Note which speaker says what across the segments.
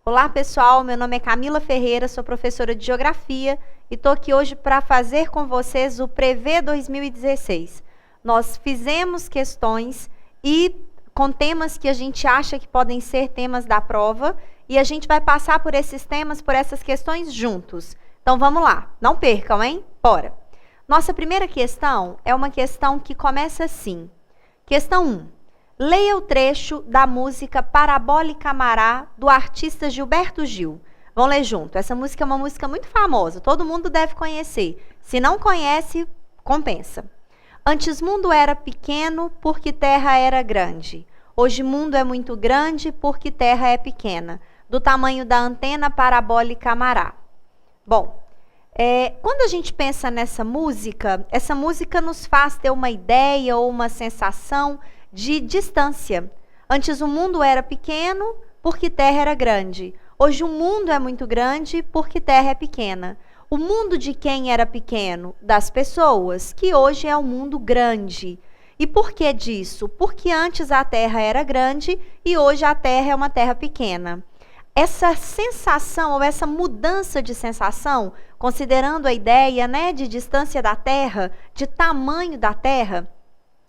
Speaker 1: Olá pessoal, meu nome é Camila Ferreira, sou professora de Geografia e estou aqui hoje para fazer com vocês o Prevê 2016. Nós fizemos questões e com temas que a gente acha que podem ser temas da prova e a gente vai passar por esses temas, por essas questões juntos. Então vamos lá, não percam, hein? Bora! Nossa primeira questão é uma questão que começa assim. Questão 1. Leia o trecho da música Parabólica Amará, do artista Gilberto Gil. Vamos ler junto. Essa música é uma música muito famosa, todo mundo deve conhecer. Se não conhece, compensa. Antes mundo era pequeno, porque terra era grande. Hoje mundo é muito grande, porque terra é pequena. Do tamanho da antena parabólica Amará. Bom, quando a gente pensa nessa música, essa música nos faz ter uma ideia ou uma sensação de distância. Antes o mundo era pequeno, porque terra era grande. Hoje o mundo é muito grande, porque terra é pequena. O mundo de quem era pequeno? Das pessoas, que hoje é um mundo grande. E por que disso? Porque antes a terra era grande e hoje a terra é uma terra pequena. Essa sensação ou essa mudança de sensação, considerando a ideia, de distância da terra, de tamanho da terra,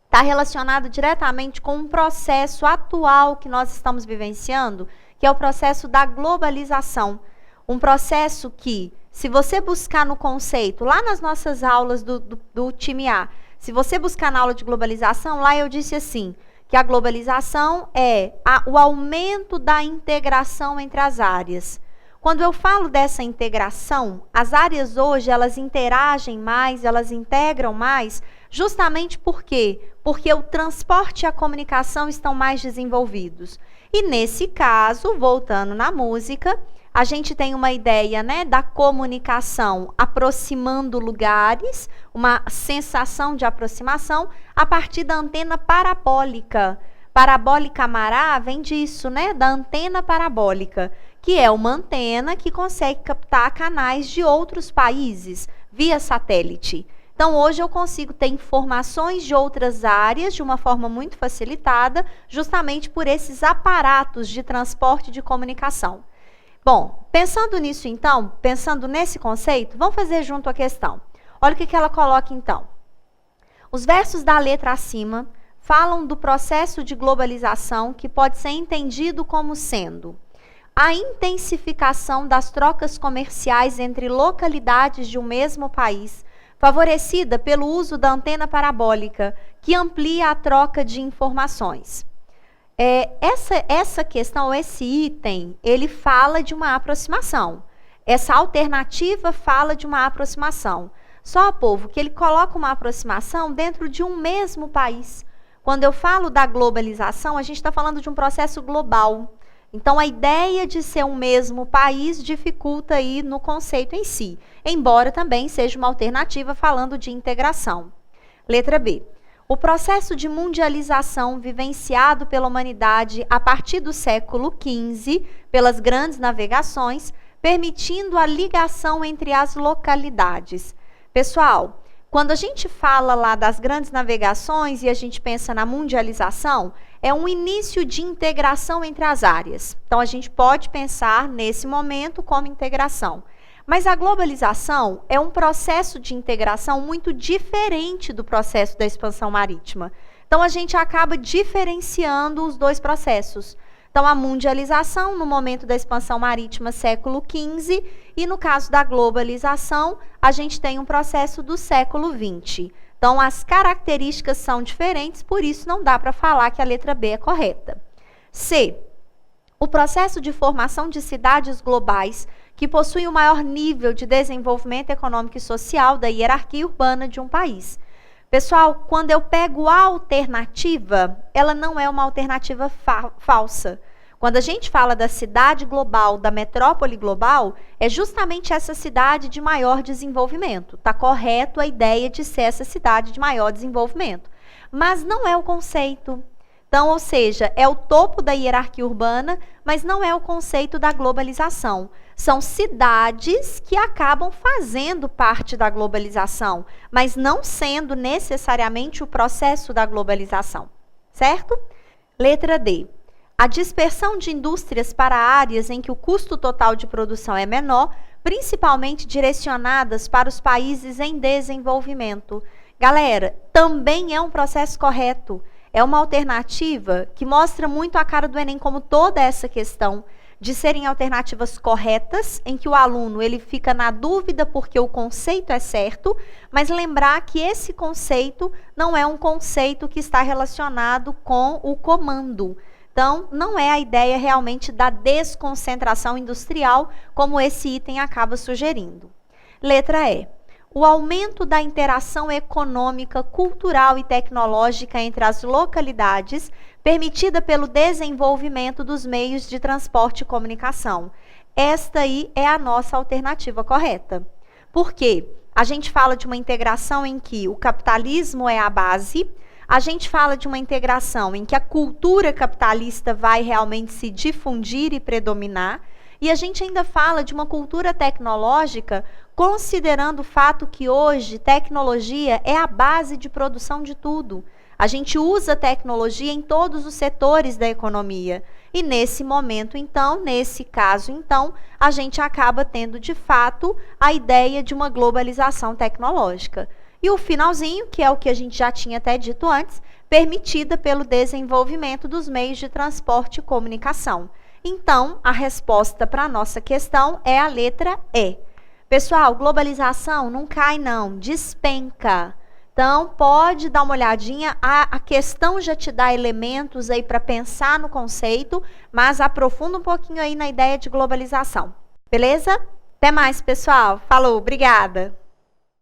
Speaker 1: está relacionado diretamente com um processo atual que nós estamos vivenciando, que é o processo da globalização. Um processo que, se você buscar no conceito, lá nas nossas aulas do time A, se você buscar na aula de globalização, lá eu disse assim, que a globalização é o aumento da integração entre as áreas. Quando eu falo dessa integração, as áreas hoje, elas interagem mais, elas integram mais, justamente por quê? Porque o transporte e a comunicação estão mais desenvolvidos. E nesse caso, voltando na música, a gente tem uma ideia, da comunicação aproximando lugares, uma sensação de aproximação a partir da antena parabólica. Parabólica Amará vem disso, da antena parabólica, que é uma antena que consegue captar canais de outros países via satélite. Então, hoje eu consigo ter informações de outras áreas de uma forma muito facilitada, justamente por esses aparatos de transporte e de comunicação. Bom, pensando nisso então, pensando nesse conceito, vamos fazer junto a questão. Olha o que ela coloca então. Os versos da letra acima falam do processo de globalização que pode ser entendido como sendo a intensificação das trocas comerciais entre localidades de um mesmo país, favorecida pelo uso da antena parabólica, que amplia a troca de informações. Essa questão, esse item, ele fala de uma aproximação. Essa alternativa fala de uma aproximação. Só, povo, que ele coloca uma aproximação dentro de um mesmo país. Quando eu falo da globalização, a gente está falando de um processo global. Então, a ideia de ser um mesmo país dificulta aí no conceito em si, embora também seja uma alternativa falando de integração. Letra B. O processo de mundialização vivenciado pela humanidade a partir do século XV, pelas grandes navegações, permitindo a ligação entre as localidades. Pessoal, quando a gente fala lá das grandes navegações e a gente pensa na mundialização, é um início de integração entre as áreas. Então, a gente pode pensar nesse momento como integração. Mas a globalização é um processo de integração muito diferente do processo da expansão marítima. Então, a gente acaba diferenciando os dois processos. Então, a mundialização no momento da expansão marítima, século XV, e no caso da globalização, a gente tem um processo do século XX. Então, as características são diferentes, por isso não dá para falar que a letra B é correta. C. O processo de formação de cidades globais que possuem o maior nível de desenvolvimento econômico e social da hierarquia urbana de um país. Pessoal, quando eu pego a alternativa, ela não é uma alternativa falsa. Quando a gente fala da cidade global, da metrópole global, é justamente essa cidade de maior desenvolvimento. Está correto a ideia de ser essa cidade de maior desenvolvimento. Mas não é o conceito. Então, ou seja, é o topo da hierarquia urbana, mas não é o conceito da globalização. São cidades que acabam fazendo parte da globalização, mas não sendo necessariamente o processo da globalização. Certo? Letra D. a dispersão de indústrias para áreas em que o custo total de produção é menor, principalmente direcionadas para os países em desenvolvimento. Galera, também é um processo correto. É uma alternativa que mostra muito a cara do Enem, como toda essa questão de serem alternativas corretas, em que o aluno ele fica na dúvida porque o conceito é certo, mas lembrar que esse conceito não é um conceito que está relacionado com o comando. Então, não é a ideia realmente da desconcentração industrial, como esse item acaba sugerindo. Letra E. O aumento da interação econômica, cultural e tecnológica entre as localidades, permitida pelo desenvolvimento dos meios de transporte e comunicação. Esta aí é a nossa alternativa correta. Por quê? A gente fala de uma integração em que o capitalismo é a base, a gente fala de uma integração em que a cultura capitalista vai realmente se difundir e predominar, e a gente ainda fala de uma cultura tecnológica, considerando o fato que hoje tecnologia é a base de produção de tudo. A gente usa tecnologia em todos os setores da economia. E nesse momento, então, nesse caso, então, a gente acaba tendo, de fato, a ideia de uma globalização tecnológica. E o finalzinho, que é o que a gente já tinha até dito antes, permitida pelo desenvolvimento dos meios de transporte e comunicação. Então, a resposta para a nossa questão é a letra E. Pessoal, globalização não cai não, despenca. Então, pode dar uma olhadinha, a questão já te dá elementos aí para pensar no conceito, mas aprofunda um pouquinho aí na ideia de globalização. Beleza? Até mais, pessoal. Falou, obrigada.